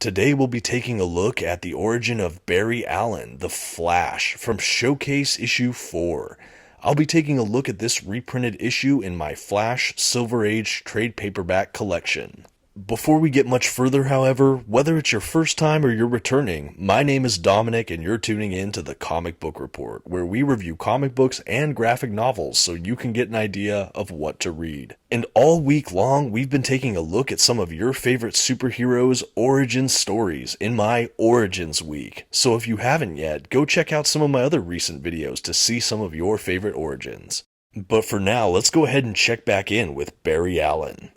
Today we'll be taking a look at the origin of Barry Allen, the Flash, from Showcase issue 4. I'll be taking a look at this reprinted issue in my Flash Silver Age trade paperback collection. Before we get much further, however, whether it's your first time or you're returning, my name is Dominic and you're tuning in to the Comic Book Report, where we review comic books and graphic novels so you can get an idea of what to read. And all week long, we've been taking a look at some of your favorite superheroes' origin stories in my Origins Week. So if you haven't yet, go check out some of my other recent videos to see some of your favorite origins. But for now, let's go ahead and check back in with Barry Allen.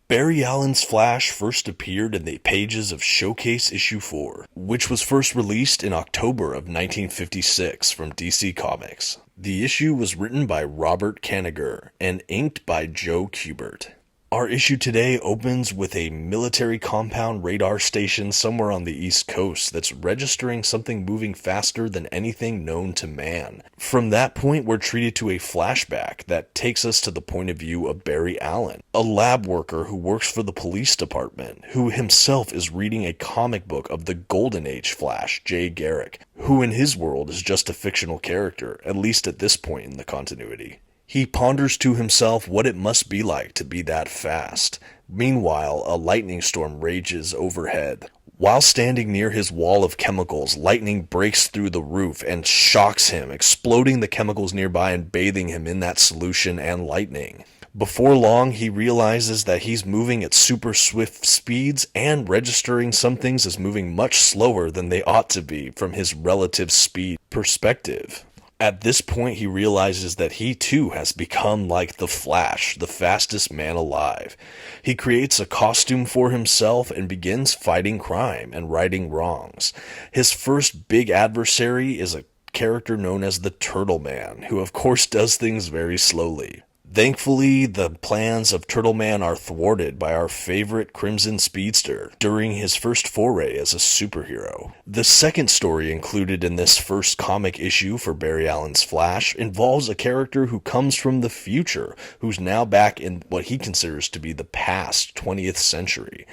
Barry Allen's Flash first appeared in the pages of Showcase issue 4, which was first released in October of 1956 from DC Comics. The issue was written by Robert Kanigher and inked by Joe Kubert. Our issue today opens with a military compound radar station somewhere on the East Coast that's registering something moving faster than anything known to man. From that point, we're treated to a flashback that takes us to the point of view of Barry Allen, a lab worker who works for the police department, who himself is reading a comic book of the Golden Age Flash, Jay Garrick, who in his world is just a fictional character, at least at this point in the continuity. He ponders to himself what it must be like to be that fast. Meanwhile, a lightning storm rages overhead. While standing near his wall of chemicals, lightning breaks through the roof and shocks him, exploding the chemicals nearby and bathing him in that solution and lightning. Before long, he realizes that he's moving at super swift speeds and registering some things as moving much slower than they ought to be from his relative speed perspective. At this point, he realizes that he too has become like the Flash, the fastest man alive. He creates a costume for himself and begins fighting crime and righting wrongs. His first big adversary is a character known as the Turtle Man, who of course does things very slowly. Thankfully, the plans of Turtle Man are thwarted by our favorite Crimson Speedster during his first foray as a superhero. The second story included in this first comic issue for Barry Allen's Flash involves a character who comes from the future, who's now back in what he considers to be the past 20th century.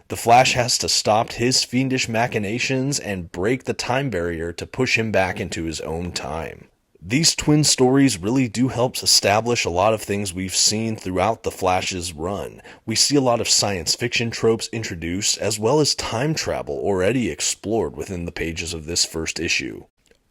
The Flash has to stop his fiendish machinations and break the time barrier to push him back into his own time. These twin stories really do help establish a lot of things we've seen throughout the Flash's run. We see a lot of science fiction tropes introduced, as well as time travel already explored within the pages of this first issue.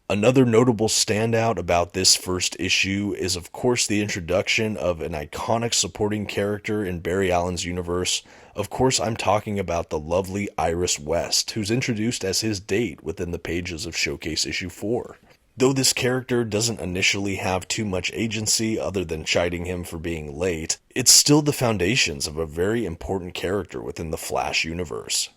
Another notable standout about this first issue is of course the introduction of an iconic supporting character in Barry Allen's universe. Of course I'm talking about the lovely Iris West, who's introduced as his date within the pages of Showcase issue 4. Though this character doesn't initially have too much agency other than chiding him for being late, it's still the foundations of a very important character within the Flash universe.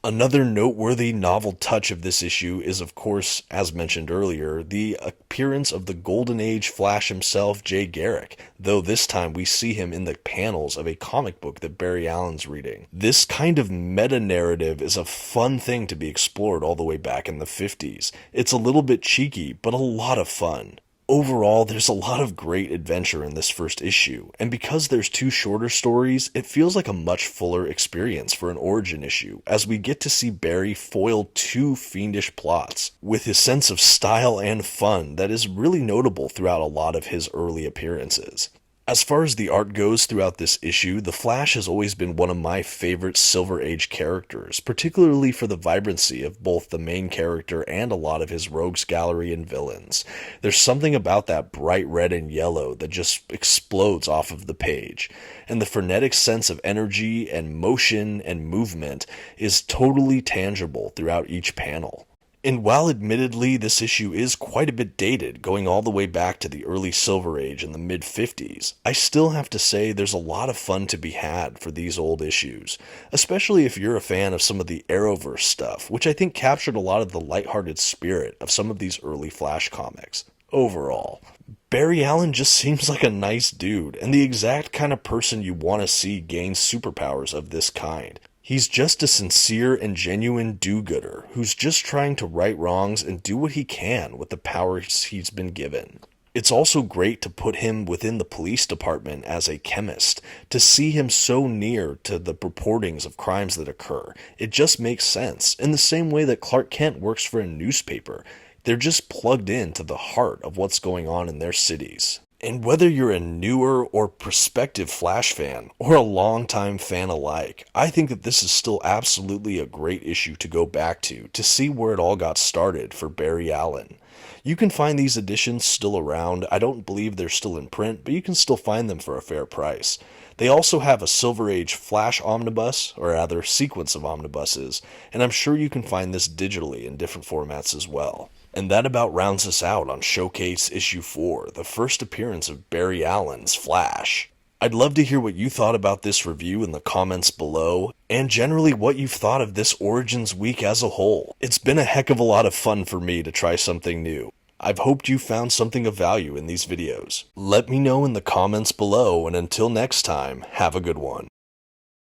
Another noteworthy novel touch of this issue is, of course, as mentioned earlier, the appearance of the Golden Age Flash himself, Jay Garrick, though this time we see him in the panels of a comic book that Barry Allen's reading. This kind of meta-narrative is a fun thing to be explored all the way back in the 50s. It's a little bit cheeky, but a lot of fun. Overall, there's a lot of great adventure in this first issue, and because there's two shorter stories, it feels like a much fuller experience for an origin issue, as we get to see Barry foil two fiendish plots, with his sense of style and fun that is really notable throughout a lot of his early appearances. As far as the art goes throughout this issue, the Flash has always been one of my favorite Silver Age characters, particularly for the vibrancy of both the main character and a lot of his rogues gallery and villains. There's something about that bright red and yellow that just explodes off of the page, and the frenetic sense of energy and motion and movement is totally tangible throughout each panel. And while admittedly this issue is quite a bit dated, going all the way back to the early Silver Age in the mid-50s, I still have to say there's a lot of fun to be had for these old issues, especially if you're a fan of some of the Arrowverse stuff, which I think captured a lot of the lighthearted spirit of some of these early Flash comics. Overall, Barry Allen just seems like a nice dude, and the exact kind of person you want to see gain superpowers of this kind. He's just a sincere and genuine do-gooder who's just trying to right wrongs and do what he can with the powers he's been given. It's also great to put him within the police department as a chemist, to see him so near to the reportings of crimes that occur. It just makes sense, in the same way that Clark Kent works for a newspaper. They're just plugged into the heart of what's going on in their cities. And whether you're a newer or prospective Flash fan, or a longtime fan alike, I think that this is still absolutely a great issue to go back to see where it all got started for Barry Allen. You can find these editions still around. I don't believe they're still in print, but you can still find them for a fair price. They also have a Silver Age Flash omnibus, or rather sequence of omnibuses, and I'm sure you can find this digitally in different formats as well. And that about rounds us out on Showcase Issue 4, the first appearance of Barry Allen's Flash. I'd love to hear what you thought about this review in the comments below, and generally what you've thought of this Origins week as a whole. It's been a heck of a lot of fun for me to try something new. I've hoped you found something of value in these videos. Let me know in the comments below, and until next time, have a good one.